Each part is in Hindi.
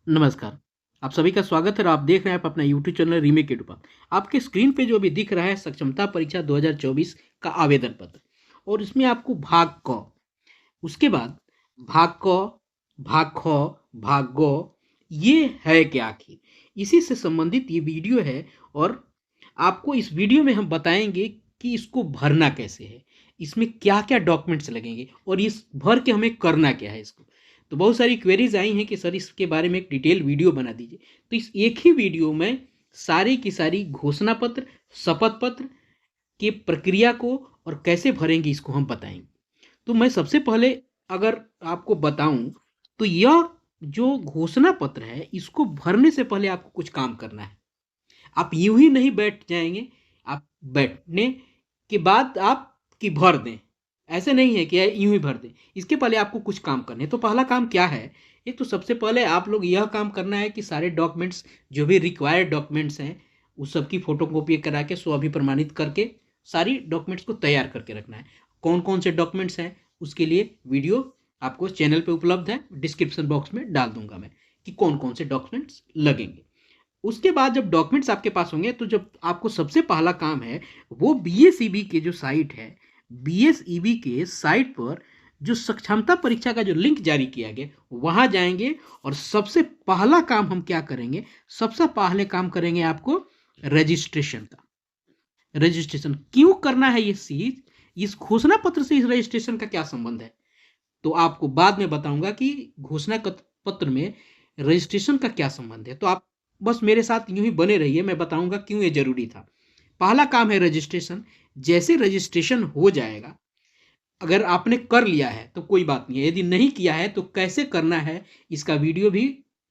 नमस्कार। आप सभी का स्वागत है और आप देख रहे हैं आप अपना यूट्यूब चैनल रीमेक एडुपा। आपके स्क्रीन पे जो अभी दिख रहा है सक्षमता परीक्षा 2024 का आवेदन पत्र और इसमें आपको भाग क, उसके बाद भाग क, भाग ख, भाग ग ये है क्या आखिर? इसी से संबंधित ये वीडियो है और आपको इस वीडियो में हम बताएँगे कि इसको भरना कैसे है? इसमें क्या-क्या डॉक्यूमेंट्स लगेंगे और इस भर के हमें करना क्या है इसको? तो बहुत सारी क्वेरीज़ आई हैं कि सर इसके बारे में एक डिटेल वीडियो बना दीजिए। तो इस एक ही वीडियो में सारी की सारी घोषणा पत्र, शपथ पत्र की प्रक्रिया को और कैसे भरेंगे इसको हम बताएँगे। तो मैं सबसे पहले अगर आपको बताऊँ तो यह जो घोषणा पत्र है इसको भरने से पहले आपको कुछ काम करना है। आप यूँ ही नहीं बैठ जाएँगे, आप बैठने के बाद आप कि भर दें। ऐसे नहीं है कि यूँ ही भर दें। इसके पहले आपको कुछ काम करने हैं। तो पहला काम क्या है? एक तो सबसे पहले आप लोग यह काम करना है कि सारे डॉक्यूमेंट्स जो भी रिक्वायर्ड डॉक्यूमेंट्स हैं, उस सब की फ़ोटोकॉपी करा के स्व-अभिप्रमाणित करके सारी डॉक्यूमेंट्स को तैयार करके रखना है। कौन-कौन से डॉक्यूमेंट्स हैं, उसके लिए वीडियो आपको चैनल पे उपलब्ध है, डिस्क्रिप्शन बॉक्स में डाल दूँगा मैं कि कौन-कौन से डॉक्यूमेंट्स लगेंगे। उसके बाद जब डॉक्यूमेंट्स आपके पास होंगे तो जब आपको सबसे पहला काम है वो बीएसईबी के जो साइट है, बीएसईबी के साइट पर जो सक्षमता परीक्षा का जो लिंक जारी किया गया वहां जाएंगे और सबसे पहला काम हम क्या करेंगे? सबसे पहले काम करेंगे आपको रजिस्ट्रेशन का। रजिस्ट्रेशन क्यों करना है ये चीज? इस घोषणा पत्र से इस रजिस्ट्रेशन का क्या संबंध है तो आपको बाद में बताऊंगा कि घोषणा पत्र में रजिस्ट्रेशन का क्या संबंध है। तो आप बस मेरे साथ यूं ही बने रहिए, मैं बताऊंगा क्यों ये जरूरी था। पहला काम है रजिस्ट्रेशन। जैसे रजिस्ट्रेशन हो जाएगा, अगर आपने कर लिया है तो कोई बात नहीं है, यदि नहीं किया है तो कैसे करना है इसका वीडियो भी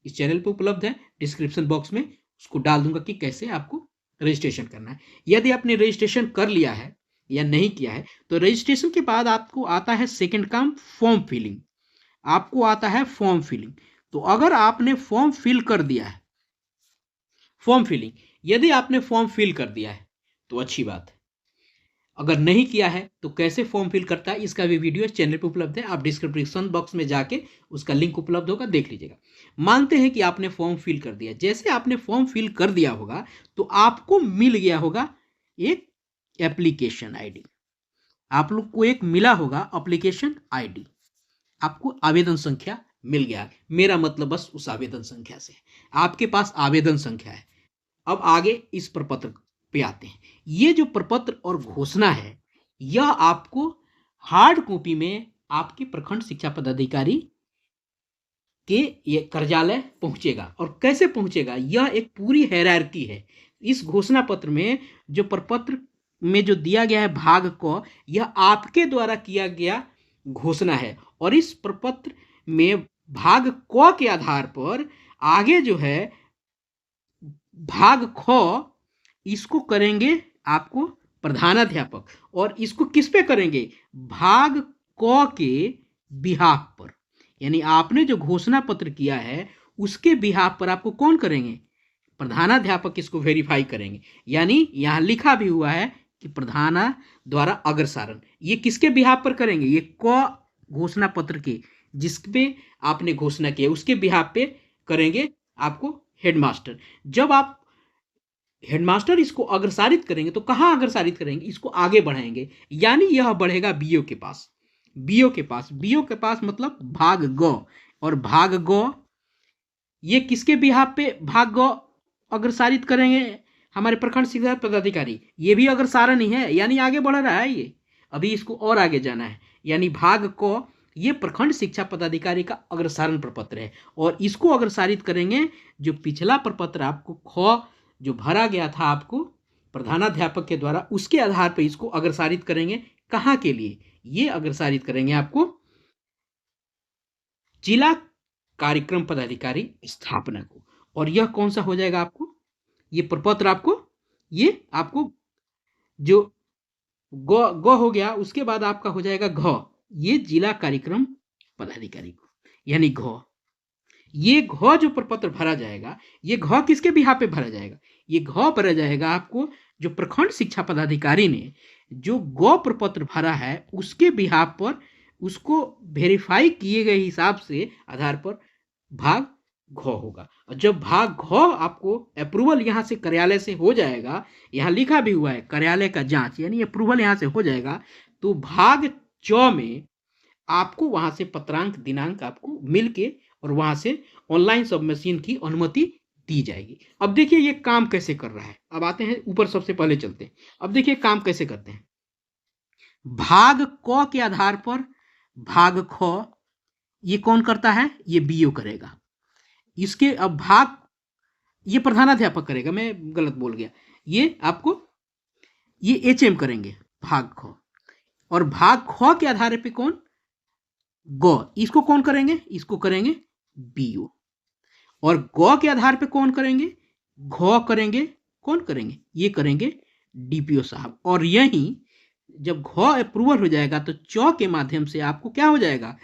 इस चैनल पर उपलब्ध है, डिस्क्रिप्शन बॉक्स में उसको डाल दूंगा कि कैसे आपको रजिस्ट्रेशन करना है। यदि आपने रजिस्ट्रेशन कर लिया है या नहीं किया है तो रजिस्ट्रेशन के बाद आपको आता है सेकंड काम, फॉर्म फिलिंग। आपको आता है फॉर्म फिलिंग। तो अगर आपने फॉर्म फिल कर दिया है, फॉर्म फिलिंग यदि आपने फॉर्म फिल कर दिया है तो अच्छी बात है। अगर नहीं किया है तो कैसे फॉर्म फिल करता है इसका भी वीडियो चैनल पे उपलब्ध है, आप डिस्क्रिप्शन बॉक्स में जाके उसका लिंक उपलब्ध होगा, देख लीजिएगा। मानते हैं कि आपने फॉर्म फिल कर दिया। जैसे आपने फॉर्म फिल कर दिया होगा तो आपको मिल गया होगा एक एप्लीकेशन आईडी। आप लोग को एक मिला होगा एप्लीकेशन आईडी, आपको आवेदन संख्या मिल गया। मेरा मतलब बस उस आवेदन संख्या से, आपके पास आवेदन संख्या है। अब आगे इस प्रपत्र पे आते हैं। ये जो प्रपत्र और घोषणा है यह आपको हार्ड कॉपी में आपके प्रखंड शिक्षा पदाधिकारी के ये कार्यालय पहुंचेगा। और कैसे पहुंचेगा? यह एक पूरी हायरार्की है। इस घोषणा पत्र में जो प्रपत्र में जो दिया गया है भाग को, यह आपके द्वारा किया गया घोषणा है और इस प्रपत्र में भाग क के आधार पर आगे जो है भाग ख, इसको करेंगे आपको प्रधानाध्यापक। और इसको किस पे करेंगे? भाग क के बिहाफ पर। यानी आपने जो घोषणा पत्र किया है उसके बिहाफ पर आपको कौन करेंगे? प्रधानाध्यापक इसको वेरीफाई करेंगे। यानी यहां लिखा भी हुआ है कि प्रधाना द्वारा अग्रसारण। ये किसके बिहाफ पर करेंगे? ये क घोषणा पत्र के जिस पे आपने घोषणा किया उसके बिहाफ पे करेंगे आपको हेडमास्टर। जब आप हेडमास्टर इसको अग्रसारित करेंगे तो कहाँ अग्रसारित करेंगे? इसको आगे बढ़ाएंगे। यानी यह बढ़ेगा बीओ के पास। बीओ के पास, बीओ के पास मतलब भाग ग। और भाग ग ये किसके बिहाफ पे भाग ग अग्रसारित करेंगे? हमारे प्रखंड शिक्षा पदाधिकारी। ये भी अग्रसारण ही है, यानी आगे बढ़ रहा है ये। अभी इसको और आगे जाना है। यानी भाग क ये प्रखंड शिक्षा पदाधिकारी का अग्रसारण प्रपत्र है और इसको अग्रसारित करेंगे। जो पिछला प्रपत्र आपको ख जो भरा गया था आपको प्रधानाध्यापक के द्वारा, उसके आधार पर इसको अग्रसारित करेंगे। कहाँ के लिए? ये अग्रसारित करेंगे आपको जिला कार्यक्रम पदाधिकारी स्थापना को। और यह कौन सा हो जाएगा आपको? ये प्रपत्र आपको, ये आपको जो ग हो गया, उसके बाद आपका हो जाएगा घ। ये जिला कार्यक्रम पदाधिकारी को, यानी घ। ये घ जो प्रपत्र भरा जाएगा, ये घ किसके बिहाफ पे भरा जाएगा? ये घ भरा जाएगा आपको जो प्रखंड शिक्षा पदाधिकारी ने जो ग प्रपत्र भरा है उसके बिहाफ पर, उसको वेरीफाई किए गए हिसाब से आधार पर भाग घ होगा। और जब भाग घ आपको अप्रूवल यहाँ से कार्यालय से हो जाएगा, यहाँ लिखा भी हुआ है कार्यालय का जांच, यानी अप्रूवल यहाँ से हो जाएगा, तो भाग च में आपको वहां से पत्रांक दिनांक आपको मिल के और वहां से ऑनलाइन सबमिशन की अनुमति दी जाएगी। अब देखिए ये काम कैसे कर रहा है। अब आते हैं ऊपर, सबसे पहले चलते हैं। अब देखिए काम कैसे करते हैं। भाग क के आधार पर भाग ख ये कौन करता है, ये बीओ करेगा। इसके अब भाग ये प्रधानाध्यापक करेगा, मैं गलत बोल गया, ये आपको ये एचएम करेंगे भाग ख। और भाग ख के आधार पे कौन, ग, इसको कौन करेंगे, इसको करेंगे बीओ। और ग के आधार पे कौन करेंगे, घ करेंगे, कौन करेंगे, ये करेंगे डीपीओ साहब। और यही जब घ अप्रूवल हो जाएगा तो च के माध्यम से आपको क्या हो जाएगा,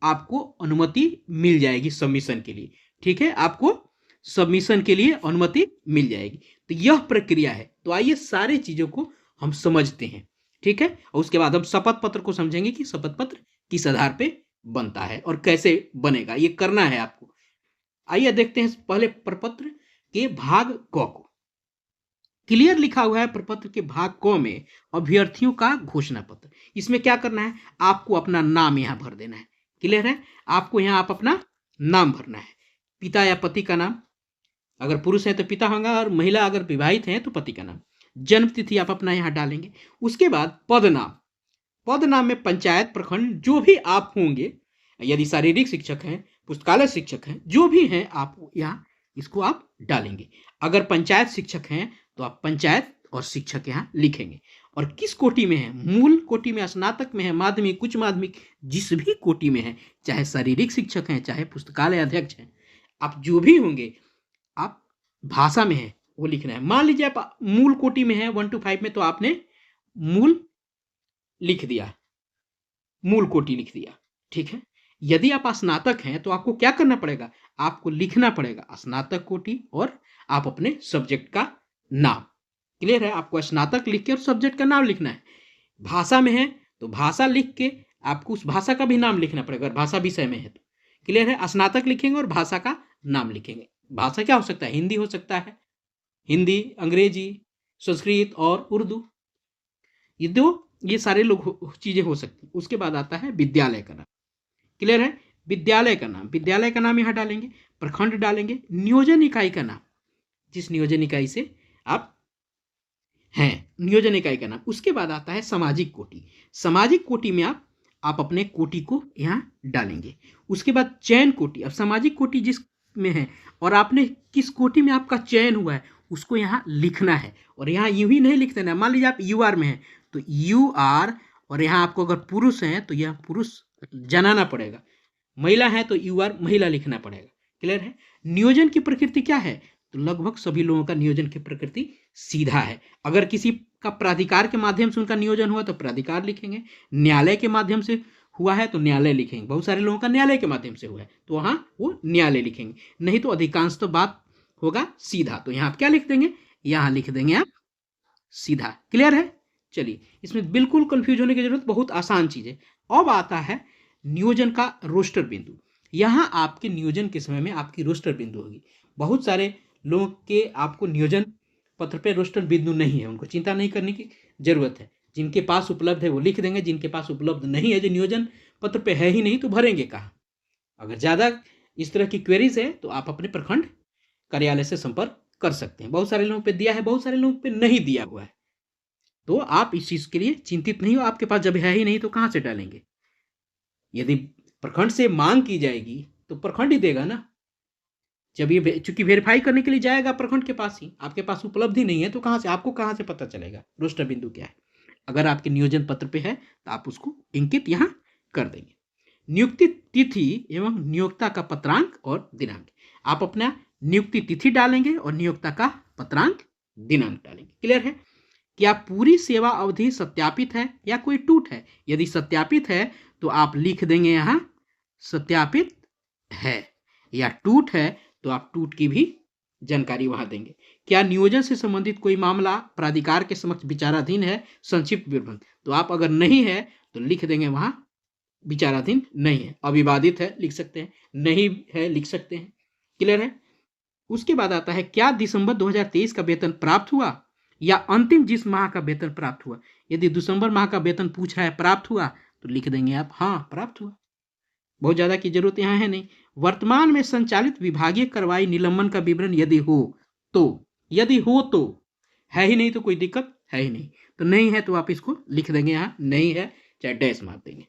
आपको अनुमति मिल जाएगी सबमिशन के लिए। ठीक है, आपको सबमिशन के लिए अनुमति मिल जाएगी। तो यह प्रक्रिया है। तो आइए सारी चीजों को हम समझते हैं। ठीक है, और उसके बाद हम शपथ पत्र को समझेंगे कि शपथ पत्र किस आधार पे बनता है और कैसे बनेगा, ये करना है आपको। आइए देखते हैं पहले प्रपत्र के भाग क को। क्लियर लिखा हुआ है प्रपत्र के भाग क में अभ्यर्थियों का घोषणा पत्र। इसमें क्या करना है, आपको अपना नाम यहां भर देना है। क्लियर है, आपको यहां आप अपना नाम भरना है, पिता या पति का नाम, अगर पुरुष है तो पिता होगा, और महिला अगर विवाहित है तो पति का नाम। जन्म तिथि आप अपना यहां डालेंगे। उसके बाद पद नाम, पद नाम में पंचायत, प्रखंड, जो भी आप होंगे, यदि शारीरिक शिक्षक हैं, पुस्तकालय शिक्षक हैं, जो भी हैं आप यहाँ इसको आप डालेंगे। अगर पंचायत शिक्षक हैं तो आप पंचायत और शिक्षक यहाँ लिखेंगे। और किस कोटि में है, मूल कोटि में, स्नातक में है, माध्यमिक, उच्च माध्यमिक, जिस भी कोटि में है, चाहे शारीरिक शिक्षक हैं, चाहे पुस्तकालय अध्यक्ष हैं, आप जो भी होंगे, आप भाषा में है वो लिखना है। मान लीजिए आप मूल कोटि में है 1 to 5 में, तो आपने मूल लिख दिया, मूल कोटि लिख दिया। ठीक है, यदि आप स्नातक हैं तो आपको क्या करना पड़ेगा, आपको लिखना पड़ेगा स्नातक कोटि और आप अपने सब्जेक्ट का नाम। क्लियर है, आपको स्नातक लिख के और सब्जेक्ट का नाम लिखना है। भाषा में है तो भाषा लिख के आपको उस भाषा का भी नाम लिखना पड़ेगा, अगर भाषा विषय में है तो। क्लियर है, स्नातक लिखेंगे और भाषा का नाम लिखेंगे। भाषा क्या हो सकता है, हिंदी हो सकता है, हिंदी, अंग्रेजी, संस्कृत और उर्दू, ये सारे लोग चीजें हो सकती हैं। उसके बाद आता है विद्यालय का नाम। क्लियर है, विद्यालय का नाम, विद्यालय का नाम यहां डालेंगे, प्रखंड डालेंगे, नियोजन इकाई का नाम, जिस नियोजन इकाई से आप हैं, नियोजन इकाई का नाम। उसके बाद आता है सामाजिक कोटि। सामाजिक कोटि में आप अपने कोटि को यहां डालेंगे। उसके बाद चयन कोटि, अब सामाजिक कोटि जिस में है और आपने किस कोटि में आपका चयन हुआ है उसको यहां लिखना है। और यहां यूं ही नहीं लिख देना, मान लीजिए आप यूआर में है तो यूआर, और यहां आपको अगर पुरुष है तो यह पुरुष जनाना पड़ेगा, महिला है तो यूआर महिला लिखना पड़ेगा। क्लियर है, नियोजन की प्रकृति क्या है, तो लगभग सभी लोगों का नियोजन की प्रकृति सीधा है। अगर किसी का प्राधिकार के माध्यम से उनका नियोजन हुआ तो प्राधिकार लिखेंगे, न्यायालय के माध्यम से हुआ है तो न्यायालय लिखेंगे, बहुत सारे लोगों का न्यायालय के माध्यम से हुआ है तो वहां वो न्यायालय लिखेंगे। नहीं तो अधिकांश तो बात होगा सीधा, तो यहाँ आप क्या लिख देंगे, यहाँ लिख देंगे आप सीधा। क्लियर है, चलिए इसमें बिल्कुल कंफ्यूज होने की जरूरत, बहुत आसान चीज है। अब आता है नियोजन का रोस्टर बिंदु। यहाँ आपके नियोजन के समय में आपकी रोस्टर बिंदु होगी। बहुत सारे लोगों के आपको नियोजन पत्र पे रोस्टर बिंदु नहीं है, उनको चिंता नहीं करने की जरूरत है। जिनके पास उपलब्ध है वो लिख देंगे, जिनके पास उपलब्ध नहीं है, जो नियोजन पत्र पे है ही नहीं, तो भरेंगे कहाँ। अगर ज्यादा इस तरह की क्वेरीज है तो आप अपने प्रखंड कार्यालय से संपर्क कर सकते हैं। बहुत सारे लोगों पे दिया है, बहुत सारे लोगों पे नहीं दिया हुआ है, तो आप इस चीज के लिए चिंतित नहीं हो। आपके पास जब है ही नहीं तो कहां से डालेंगे। यदि प्रखंड से मांग की जाएगी तो प्रखंड ही देगा ना। जब ये चूंकि वेरीफाई करने के लिए जाएगा प्रखंड के पास ही, आपके पास उपलब्धि नहीं है तो कहां से, आपको कहां से पता चलेगा रोस्टर बिंदु क्या है। अगर आपके नियोजन पत्र पे है तो आप उसको इंकित यहां कर देंगे। नियुक्ति तिथि एवं नियोक्ता का पत्रांक और दिनांक, आप अपना नियुक्ति तिथि डालेंगे और नियोक्ता का पत्रांक दिनांक डालेंगे। क्लियर है, क्या पूरी सेवा अवधि सत्यापित है या कोई टूट है। यदि सत्यापित है तो आप लिख देंगे यहां सत्यापित है, या टूट है तो आप टूट की भी जानकारी वहां देंगे। क्या नियोजन से संबंधित कोई मामला प्राधिकार के समक्ष विचाराधीन है, संक्षिप्त विवरण, तो आप अगर नहीं है तो लिख देंगे वहां विचाराधीन नहीं है। अविवादित है लिख सकते हैं, नहीं है लिख सकते हैं, क्लियर है। उसके बाद आता है क्या दिसंबर 2023 का वेतन प्राप्त हुआ या अंतिम जिस माह का वेतन प्राप्त हुआ। यदि दिसंबर माह का वेतन पूछ रहा है प्राप्त हुआ तो लिख देंगे आप हाँ प्राप्त हुआ, बहुत ज्यादा की जरूरत यहाँ है नहीं। वर्तमान में संचालित विभागीय कार्रवाई निलंबन का विवरण यदि हो तो, यदि हो तो, है ही नहीं तो कोई दिक्कत है ही नहीं, तो नहीं है तो आप इसको लिख देंगे यहाँ नहीं है, चाहे डैश मार देंगे।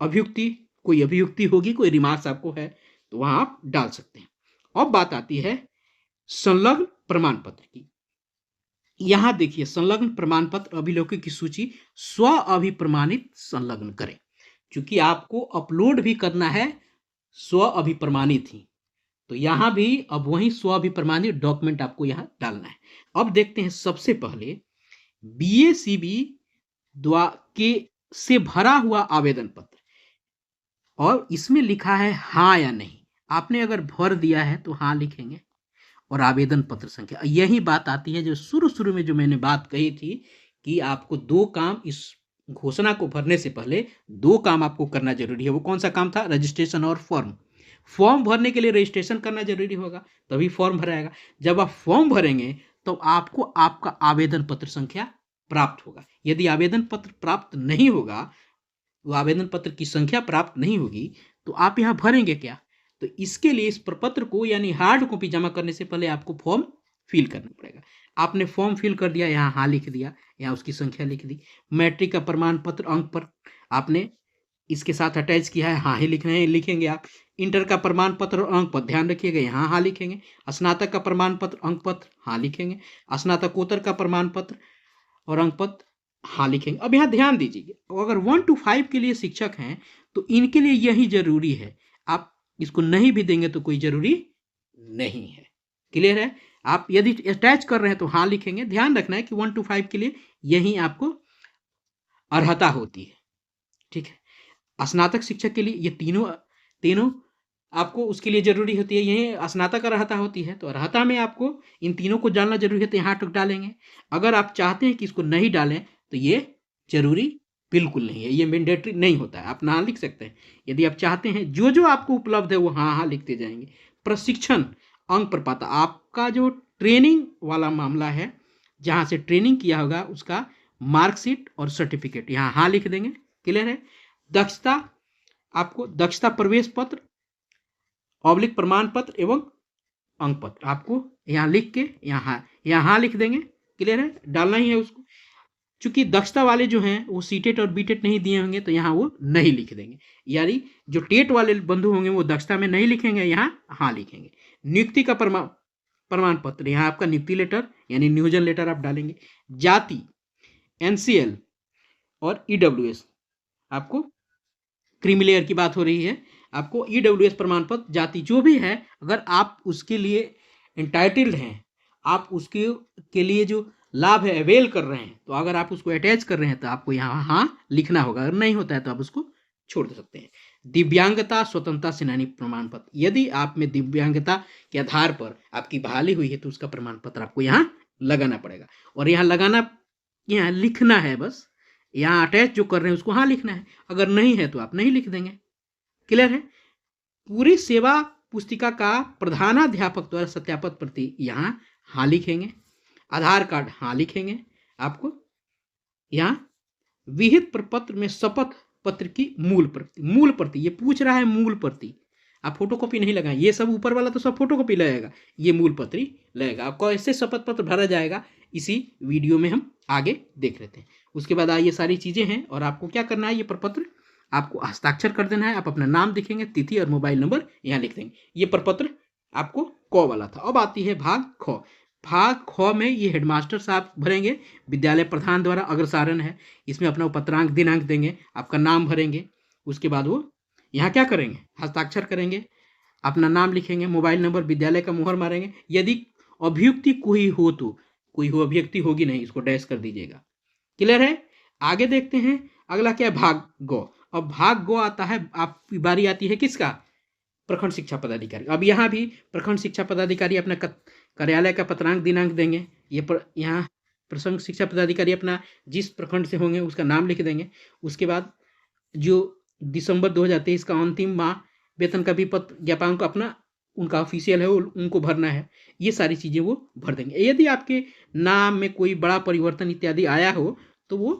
अभियुक्ति, कोई अभियुक्ति होगी, कोई रिमार्क्स आपको है तो वहां आप डाल सकते हैं। अब बात आती है संलग्न प्रमाण पत्र की। यहां देखिए संलग्न प्रमाण पत्र अभिलेखों की सूची स्व अभिप्रमाणित संलग्न करें, क्योंकि आपको अपलोड भी करना है स्व अभिप्रमाणित ही, तो यहां भी अब वही स्व अभिप्रमाणित डॉक्यूमेंट आपको यहां डालना है। अब देखते हैं सबसे पहले बीएसीबी के से भरा हुआ आवेदन पत्र, और इसमें लिखा है हाँ या नहीं। आपने अगर भर दिया है तो हाँ लिखेंगे, और आवेदन पत्र संख्या। यही बात आती है जो शुरू शुरू में जो मैंने बात कही थी कि आपको दो काम इस घोषणा को भरने से पहले दो काम आपको करना जरूरी है। वो कौन सा काम था? रजिस्ट्रेशन और फॉर्म। फॉर्म भरने के लिए रजिस्ट्रेशन करना जरूरी होगा, तभी फॉर्म भराएगा। जब आप फॉर्म भरेंगे तो आपको आपका आवेदन पत्र संख्या प्राप्त होगा। यदि आवेदन पत्र प्राप्त नहीं होगा, वो आवेदन पत्र की संख्या प्राप्त नहीं होगी, तो आप यहाँ भरेंगे क्या? तो इसके लिए इस प्रपत्र को यानी हार्ड कॉपी जमा करने से पहले आपको फॉर्म फिल करना पड़ेगा। आपने फॉर्म फिल कर दिया, यहाँ हाँ लिख दिया, यहाँ उसकी संख्या लिख दी। मैट्रिक का प्रमाण पत्र अंक पर आपने इसके साथ अटैच किया है, हाँ ही लिखना है, लिखेंगे आप। इंटर का प्रमाण पत्र और अंक पत्र ध्यान रखिएगा, यहाँ हाँ लिखेंगे। स्नातक का प्रमाण पत्र अंक पत्र हाँ लिखेंगे। स्नातकोत्तर का प्रमाण पत्र और अंक पत्र हाँ लिखेंगे। अब यहाँ ध्यान दीजिए, अगर 1 to 5 के लिए शिक्षक हैं तो इनके लिए यही जरूरी है। आप इसको नहीं भी देंगे तो कोई जरूरी नहीं है। क्लियर है? आप यदि अटैच कर रहे हैं तो हाँ लिखेंगे। ध्यान रखना है कि 1 to 5 के लिए यही आपको अर्हता होती है। ठीक है। स्नातक शिक्षक के लिए ये तीनों आपको उसके लिए जरूरी होती है, यही स्नातक अर्हता होती है। तो अर्हता में आपको इन तीनों को जानना जरूरी है, तो यहाँ तक डालेंगे। अगर आप चाहते हैं कि इसको नहीं डालें तो ये जरूरी बिल्कुल नहीं है, ये मैंडेटरी नहीं होता है, आप ना लिख सकते हैं। यदि आप चाहते हैं जो जो आपको उपलब्ध है वो हाँ हाँ लिखते जाएंगे। प्रशिक्षण अंक पर पाता, आपका जो ट्रेनिंग वाला मामला है, जहाँ से ट्रेनिंग किया होगा उसका मार्कशीट और सर्टिफिकेट यहाँ हाँ लिख देंगे। क्लियर है? दक्षता, आपको दक्षता प्रवेश पत्र ऑब्लिक प्रमाण पत्र एवं अंक पत्र आपको यहाँ लिख के यहाँ लिख देंगे। क्लियर है? डालना ही है उसको। चूंकि दक्षता वाले जो हैं वो सीटेट और बीटेट नहीं दिए होंगे तो यहाँ वो नहीं लिख देंगे, यानी जो टेट वाले बंधु होंगे वो दक्षता में नहीं लिखेंगे, यहाँ हाँ लिखेंगे। नियुक्ति का प्रमाण पत्र, यहाँ आपका नियुक्ति लेटर यानी नियोजन लेटर आप डालेंगे। जाति एनसीएल और ईडब्ल्यूएस, आपको क्रीमी की बात हो रही है, आपको ईडब्ल्यूएस प्रमाण पत्र जाति जो भी है, अगर आप उसके लिए इंटाइटल्ड हैं, आप उसके के लिए जो लाभ है अवेल कर रहे हैं, तो अगर आप उसको अटैच कर रहे हैं तो आपको यहाँ हाँ लिखना होगा। अगर नहीं होता है तो आप उसको छोड़ सकते हैं। दिव्यांगता स्वतंत्रता सेनानी प्रमाण पत्र, यदि आप में दिव्यांगता के आधार पर आपकी बहाली हुई है तो उसका प्रमाण पत्र आपको यहाँ लगाना पड़ेगा। और यहाँ लगाना, यहाँ लिखना है बस, यहाँ अटैच जो कर रहे हैं उसको हाँ लिखना है, अगर नहीं है तो आप नहीं लिख देंगे। क्लियर है? पूरी सेवा पुस्तिका का प्रधानाध्यापक द्वारा सत्यापित प्रति यहाँ हाँ लिखेंगे। आधार कार्ड हाँ लिखेंगे। आपको यहाँ विहित प्रपत्र में शपथ पत्र की मूल प्रति ये पूछ रहा है, मूल प्रति आप फोटोकॉपी नहीं लगाएं, ये सब ऊपर वाला तो सब फोटोकॉपी लगेगा, ये मूल पत्र ही लगेगा। आपको ऐसे शपथ पत्र भरा जाएगा, इसी वीडियो में हम आगे देख लेते हैं। उसके बाद ये सारी चीजें हैं, और आपको क्या करना है, ये प्रपत्र आपको हस्ताक्षर कर देना है। आप अपना नाम लिखेंगे, तिथि और मोबाइल नंबर यहाँ लिख देंगे। ये प्रपत्र आपको क वाला था। अब आती है भाग ख। भाग ख में ये हेडमास्टर साहब भरेंगे, विद्यालय प्रधान द्वारा अग्रसारण है, इसमें अपना पत्रांक दिनांक देंगे, आपका नाम भरेंगे। उसके बाद वो यहाँ क्या करेंगे, हस्ताक्षर करेंगे, अपना नाम लिखेंगे, मोबाइल नंबर, विद्यालय का मुहर मारेंगे। यदि अभियुक्ति कोई हो तो, कोई हो अभियुक्ति होगी नहीं, इसको डैश कर दीजिएगा। क्लियर है? आगे देखते हैं अगला क्या है, भाग ग। अब भाग ग आता है, आपकी बारी आती है किसका, प्रखंड शिक्षा पदाधिकारी। अब यहाँ भी प्रखंड शिक्षा पदाधिकारी अपना कार्यालय का पत्रांक दिनांक देंगे। यहाँ प्रखंड शिक्षा पदाधिकारी अपना जिस प्रखंड से होंगे उसका नाम लिख देंगे। उसके बाद जो दिसंबर 2023 का अंतिम माह वेतन का विपत्र ज्ञापन को अपना उनका ऑफिशियल है, उनको भरना है, ये सारी चीज़ें वो भर देंगे। यदि आपके नाम में कोई बड़ा परिवर्तन इत्यादि आया हो तो वो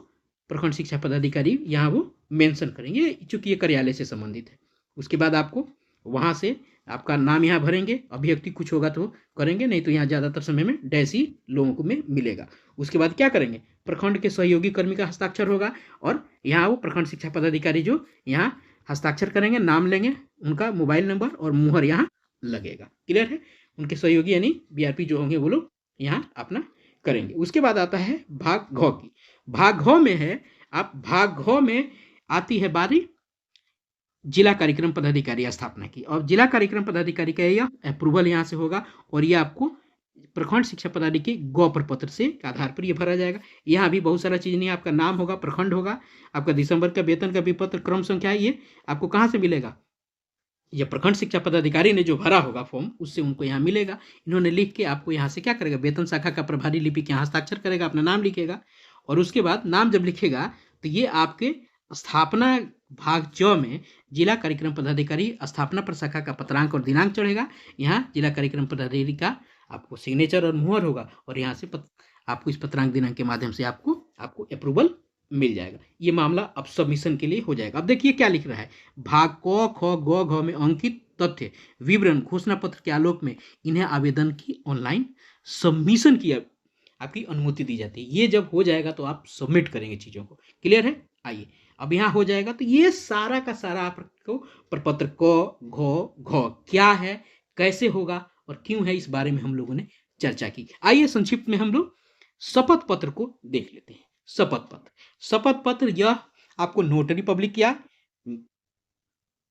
प्रखंड शिक्षा पदाधिकारी यहाँ वो मेंशन करेंगे, चूँकि ये कार्यालय से संबंधित है। उसके बाद आपको वहाँ से आपका नाम यहाँ भरेंगे, अभ्यर्थी कुछ होगा तो करेंगे, नहीं तो यहाँ ज़्यादातर समय में डैश ही लोगों को में मिलेगा। उसके बाद क्या करेंगे, प्रखंड के सहयोगी कर्मी का हस्ताक्षर होगा और यहाँ वो प्रखंड शिक्षा पदाधिकारी जो यहाँ हस्ताक्षर करेंगे, नाम लेंगे, उनका मोबाइल नंबर और मुहर यहाँ लगेगा। क्लियर है? उनके सहयोगी यानी बीआरपी जो होंगे वो लोग यहाँ अपना करेंगे। उसके बाद आता है भाग घ की। भाग घ में है, आप भाग घ में आती है बारी जिला कार्यक्रम पदाधिकारी स्थापना की, और जिला कार्यक्रम पदाधिकारी का यह अप्रूवल यहाँ से होगा और ये आपको प्रखंड शिक्षा पदाधिकारी गौ प्रपत्र से आधार पर ये भरा जाएगा। यहाँ भी बहुत सारा चीज़ नहीं, आपका नाम होगा, प्रखंड होगा, आपका दिसंबर का वेतन का विपत्र, क्रम संख्या है, ये आपको कहाँ से मिलेगा, ये प्रखंड शिक्षा पदाधिकारी ने जो भरा होगा फॉर्म उससे उनको यहाँ मिलेगा। इन्होंने लिख के आपको यहाँ से क्या करेगा, वेतन शाखा का प्रभारी लिपिक यहाँ हस्ताक्षर करेगा, अपना नाम लिखेगा और उसके बाद नाम जब लिखेगा तो ये आपके स्थापना भाग च में जिला कार्यक्रम पदाधिकारी स्थापना प्रशाखा का पत्रांक और दिनांक चढ़ेगा। यहाँ जिला कार्यक्रम पदाधिकारी का आपको सिग्नेचर और मुहर होगा और यहाँ से आपको इस पत्रांक दिनांक के माध्यम से आपको अप्रूवल मिल जाएगा। ये मामला अब सबमिशन के लिए हो जाएगा। अब देखिए क्या लिख रहा है, भाग क ख ग घ में अंकित तथ्य विवरण घोषणा पत्र के आलोक में इन्हें आवेदन की ऑनलाइन सबमिशन की आपकी अनुमति दी जाती है। ये जब हो जाएगा तो आप सबमिट करेंगे चीज़ों को। क्लियर है? आइए अब यहाँ हो जाएगा तो ये सारा का सारा आपको प्रपत्र क घ घ क्या है, कैसे होगा और क्यों है, इस बारे में हम लोगों ने चर्चा की। आइए संक्षिप्त में हम लोग शपथ पत्र को देख लेते हैं। शपथ पत्र यह आपको नोटरी पब्लिक या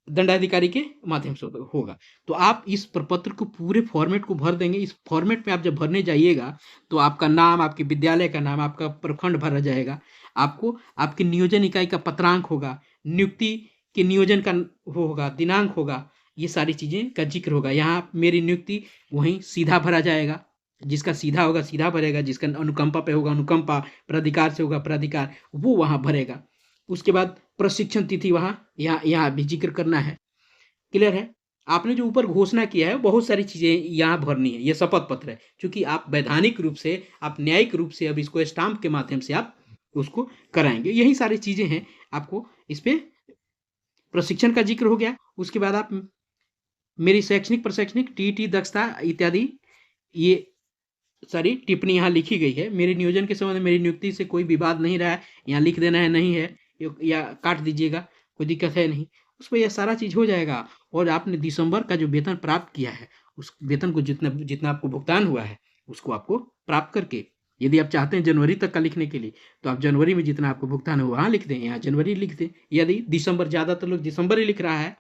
दंडाधिकारी के माध्यम से होगा। तो आप इस प्रपत्र को पूरे फॉर्मेट को भर देंगे। इस फॉर्मेट में आप जब भरने जाइएगा तो आपका नाम, आपके विद्यालय का नाम, आपका प्रखंड भरा जाएगा, आपको आपकी नियोजन इकाई का पत्रांक होगा, नियुक्ति के नियोजन का होगा, दिनांक होगा, ये सारी चीज़ें का जिक्र होगा। यहाँ मेरी नियुक्ति वहीं सीधा भरा जाएगा, जिसका सीधा होगा सीधा भरेगा, जिसका अनुकंपा पे होगा अनुकंपा, प्राधिकार से होगा प्राधिकार, वो वहाँ भरेगा। उसके बाद प्रशिक्षण तिथि वहाँ यहाँ भी जिक्र करना है। क्लियर है? आपने जो ऊपर घोषणा किया है बहुत सारी चीज़ें यहाँ भरनी है। ये शपथ पत्र है, क्योंकि आप वैधानिक रूप से, आप न्यायिक रूप से अब इसको स्टाम्प के माध्यम से आप उसको कराएंगे। यही सारी चीज़ें हैं। आपको इस पर प्रशिक्षण का जिक्र हो गया। उसके बाद आप मेरी शैक्षणिक प्रशैक्षणिक टी दक्षता इत्यादि ये सारी टिप्पणी यहाँ लिखी गई है। मेरे नियोजन के संबंध में मेरी नियुक्ति से कोई विवाद नहीं रहा है, यहाँ लिख देना है, नहीं है या काट दीजिएगा, कोई दिक्कत है नहीं। उस पर यह सारा चीज़ हो जाएगा। और आपने दिसंबर का जो वेतन प्राप्त किया है उस वेतन को जितना आपको भुगतान हुआ है उसको आपको प्राप्त करके, यदि आप चाहते हैं जनवरी तक का लिखने के लिए तो आप जनवरी में जितना आपको भुगतान हुआ वहाँ लिख दें, यहाँ जनवरी लिख दें। यदि दिसंबर, ज़्यादातर लोग दिसंबर ही लिख रहा है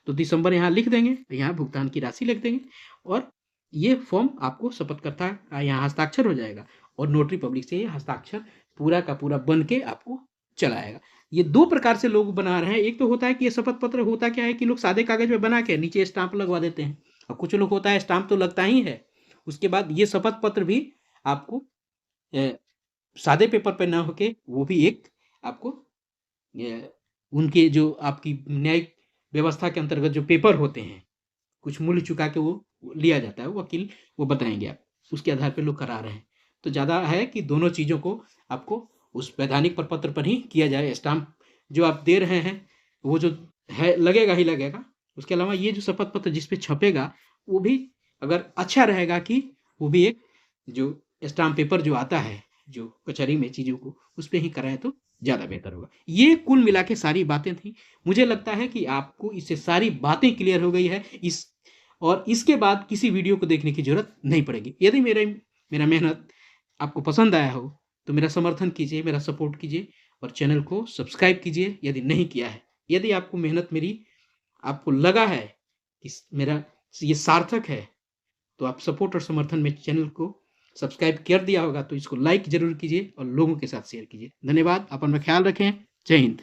तो दिसंबर यहाँ लिख देंगे, तो यहाँ भुगतान की राशि लिख देंगे और ये फॉर्म आपको शपथकर्ता यहाँ हस्ताक्षर हो जाएगा और नोटरी पब्लिक से ये हस्ताक्षर पूरा का पूरा बन के आपको चला आएगा। ये दो प्रकार से लोग बना रहे हैं। एक तो होता है कि ये शपथ पत्र होता क्या है कि लोग सादे कागज में बना के नीचे स्टाम्प लगवा देते हैं, और कुछ लोग होता है स्टाम्प तो लगता ही है। उसके बाद ये शपथ पत्र भी आपको सादे पेपर पर ना होके वो भी एक आपको उनके जो आपकी न्यायिक व्यवस्था के अंतर्गत जो पेपर होते हैं कुछ मूल्य चुका के वो लिया जाता है, वकील वो बताएंगे आप, उसके आधार पर लोग करा रहे हैं। तो ज़्यादा है कि दोनों चीज़ों को आपको उस वैधानिक प्रपत्र पर ही किया जाए। स्टाम्प जो आप दे रहे हैं वो जो है लगेगा ही लगेगा। उसके अलावा ये जो शपथ पत्र जिस पे छपेगा वो भी अगर अच्छा रहेगा कि वो भी एक जो स्टाम्प पेपर जो आता है जो कचहरी में चीज़ों को उस पर ही कराए तो ज़्यादा बेहतर होगा। ये कुल मिला के सारी बातें थी। मुझे लगता है कि आपको इससे सारी बातें क्लियर हो गई है और इसके बाद किसी वीडियो को देखने की जरूरत नहीं पड़ेगी। यदि मेरा मेहनत आपको पसंद आया हो तो मेरा समर्थन कीजिए, मेरा सपोर्ट कीजिए और चैनल को सब्सक्राइब कीजिए यदि नहीं किया है। यदि आपको मेहनत मेरी आपको लगा है कि मेरा ये सार्थक है तो आप सपोर्ट और समर्थन में चैनल को सब्सक्राइब कर दिया होगा तो इसको लाइक जरूर कीजिए और लोगों के साथ शेयर कीजिए। धन्यवाद। अपना ख्याल रखें। जय हिंद।